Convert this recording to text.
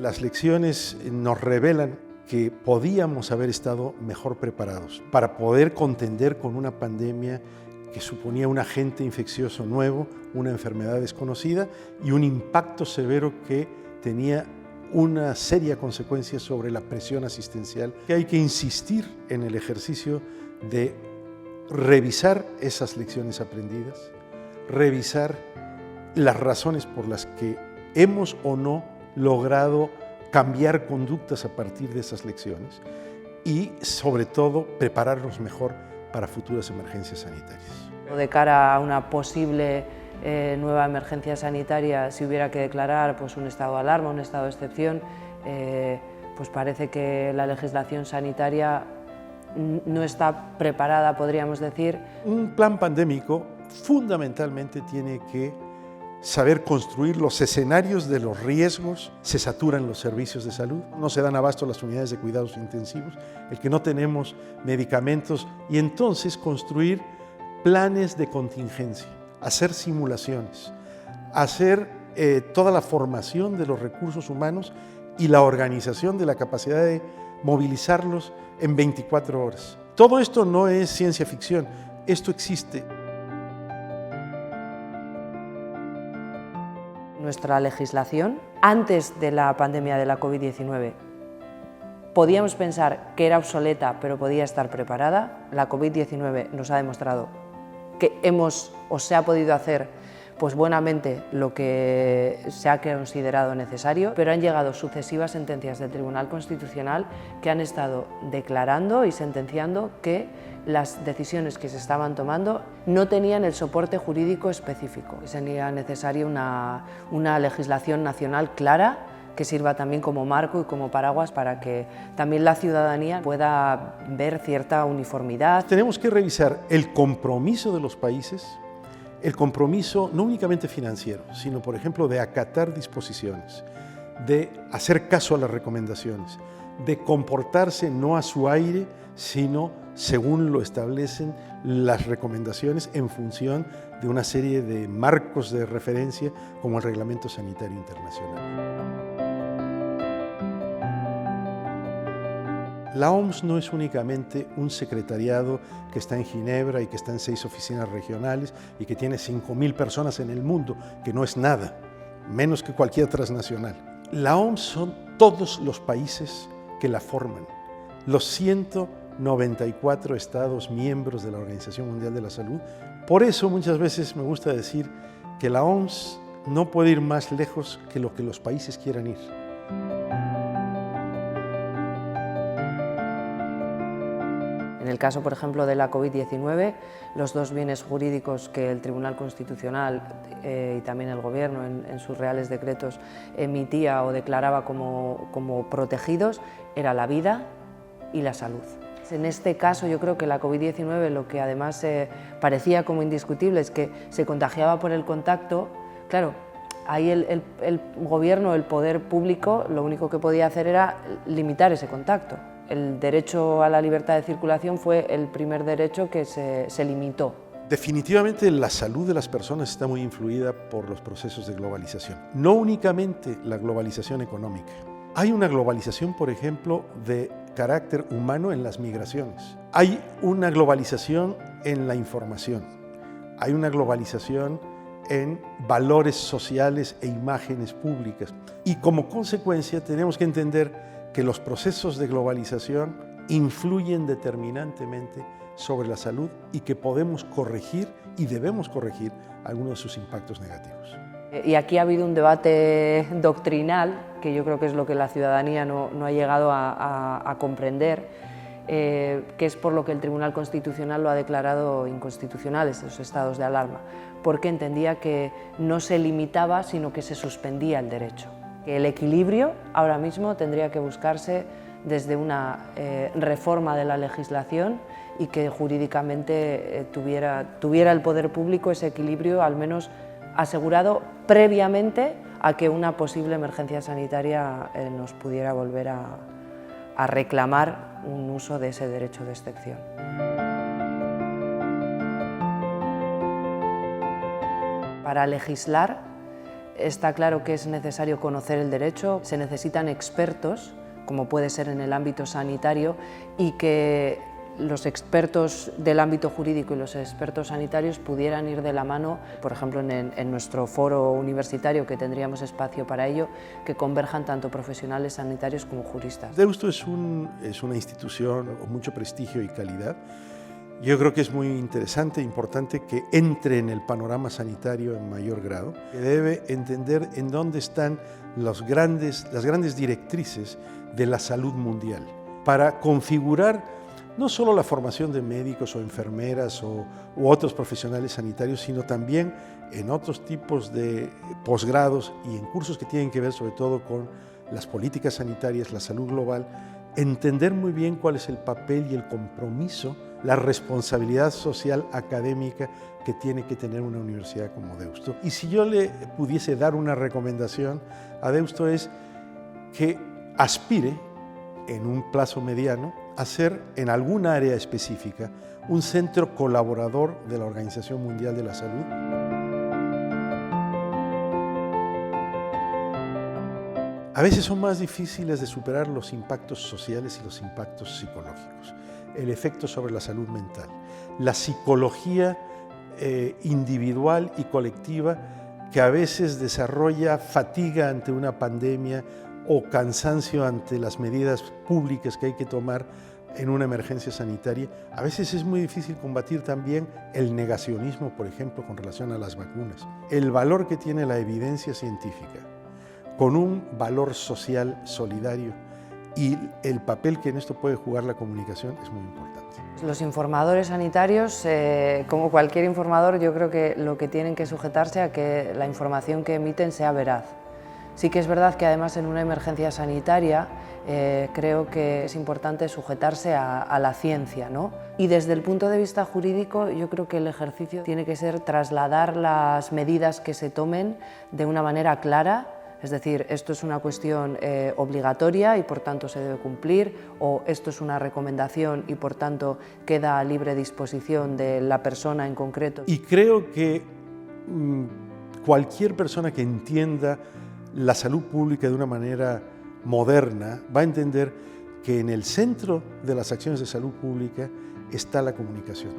Las lecciones nos revelan que podíamos haber estado mejor preparados para poder contender con una pandemia que suponía un agente infeccioso nuevo, una enfermedad desconocida y un impacto severo que tenía una seria consecuencia sobre la presión asistencial. Hay que insistir en el ejercicio de revisar esas lecciones aprendidas, revisar las razones por las que hemos o no logrado cambiar conductas a partir de esas lecciones y, sobre todo, prepararnos mejor para futuras emergencias sanitarias. De cara a una posible nueva emergencia sanitaria, si hubiera que declarar pues, un estado de alarma, un estado de excepción, pues parece que la legislación sanitaria no está preparada, podríamos decir. Un plan pandémico fundamentalmente tiene que saber construir los escenarios de los riesgos. Se saturan los servicios de salud, no se dan abasto las unidades de cuidados intensivos, el que no tenemos medicamentos, y entonces construir planes de contingencia, hacer simulaciones, hacer toda la formación de los recursos humanos y la organización de la capacidad de movilizarlos en 24 horas. Todo esto no es ciencia ficción, esto existe. Nuestra legislación, antes de la pandemia de la COVID-19, podíamos pensar que era obsoleta, pero podía estar preparada. La COVID-19 nos ha demostrado que se ha podido hacer pues buenamente lo que se ha considerado necesario, pero han llegado sucesivas sentencias del Tribunal Constitucional que han estado declarando y sentenciando que las decisiones que se estaban tomando no tenían el soporte jurídico específico. Sería necesaria una legislación nacional clara que sirva también como marco y como paraguas para que también la ciudadanía pueda ver cierta uniformidad. Tenemos que revisar el compromiso de los países, el compromiso no únicamente financiero, sino por ejemplo de acatar disposiciones, de hacer caso a las recomendaciones, de comportarse no a su aire, sino según lo establecen las recomendaciones en función de una serie de marcos de referencia como el Reglamento Sanitario Internacional. La OMS no es únicamente un secretariado que está en Ginebra y que está en 6 oficinas regionales y que tiene 5.000 personas en el mundo, que no es nada, menos que cualquier transnacional. La OMS son todos los países que la forman, los 194 estados miembros de la Organización Mundial de la Salud. Por eso muchas veces me gusta decir que la OMS no puede ir más lejos que lo que los países quieran ir. En el caso, por ejemplo, de la COVID-19, los dos bienes jurídicos que el Tribunal Constitucional y también el Gobierno en sus reales decretos emitía o declaraba como protegidos era la vida y la salud. En este caso yo creo que la COVID-19 lo que además parecía como indiscutible es que se contagiaba por el contacto. Claro, ahí el Gobierno, el poder público, lo único que podía hacer era limitar ese contacto. El derecho a la libertad de circulación fue el primer derecho que se limitó. Definitivamente la salud de las personas está muy influida por los procesos de globalización. No únicamente la globalización económica. Hay una globalización, por ejemplo, de carácter humano en las migraciones. Hay una globalización en la información. Hay una globalización en valores sociales e imágenes públicas. Y como consecuencia tenemos que entender que los procesos de globalización influyen determinantemente sobre la salud y que podemos corregir y debemos corregir algunos de sus impactos negativos. Y aquí ha habido un debate doctrinal, que yo creo que es lo que la ciudadanía no ha llegado a comprender, que es por lo que el Tribunal Constitucional lo ha declarado inconstitucionales, esos estados de alarma, porque entendía que no se limitaba, sino que se suspendía el derecho. El equilibrio ahora mismo tendría que buscarse desde una reforma de la legislación y que jurídicamente tuviera el poder público ese equilibrio al menos asegurado previamente a que una posible emergencia sanitaria nos pudiera volver a reclamar un uso de ese derecho de excepción. Para legislar Está claro que es necesario conocer el derecho, se necesitan expertos, como puede ser en el ámbito sanitario, y que los expertos del ámbito jurídico y los expertos sanitarios pudieran ir de la mano, por ejemplo, en nuestro foro universitario, que tendríamos espacio para ello, que converjan tanto profesionales sanitarios como juristas. Deusto es una institución con mucho prestigio y calidad. Yo creo que es muy interesante e importante que entre en el panorama sanitario en mayor grado, que debe entender en dónde están las grandes directrices de la salud mundial, para configurar no solo la formación de médicos o enfermeras u otros profesionales sanitarios, sino también en otros tipos de posgrados y en cursos que tienen que ver sobre todo con las políticas sanitarias, la salud global, entender muy bien cuál es el papel y el compromiso, la responsabilidad social académica que tiene que tener una universidad como Deusto. Y si yo le pudiese dar una recomendación a Deusto es que aspire en un plazo mediano a ser en alguna área específica un centro colaborador de la Organización Mundial de la Salud. A veces son más difíciles de superar los impactos sociales y los impactos psicológicos, el efecto sobre la salud mental, la psicología individual y colectiva que a veces desarrolla fatiga ante una pandemia o cansancio ante las medidas públicas que hay que tomar en una emergencia sanitaria. A veces es muy difícil combatir también el negacionismo, por ejemplo, con relación a las vacunas. El valor que tiene la evidencia científica, con un valor social solidario y el papel que en esto puede jugar la comunicación es muy importante. Los informadores sanitarios, como cualquier informador, yo creo que lo que tienen que sujetarse a que la información que emiten sea veraz. Sí que es verdad que además en una emergencia sanitaria creo que es importante sujetarse a la ciencia, ¿no? Y desde el punto de vista jurídico yo creo que el ejercicio tiene que ser trasladar las medidas que se tomen de una manera clara, es decir, esto es una cuestión obligatoria y por tanto se debe cumplir, o esto es una recomendación y por tanto queda a libre disposición de la persona en concreto. Y creo que cualquier persona que entienda la salud pública de una manera moderna va a entender que en el centro de las acciones de salud pública está la comunicación.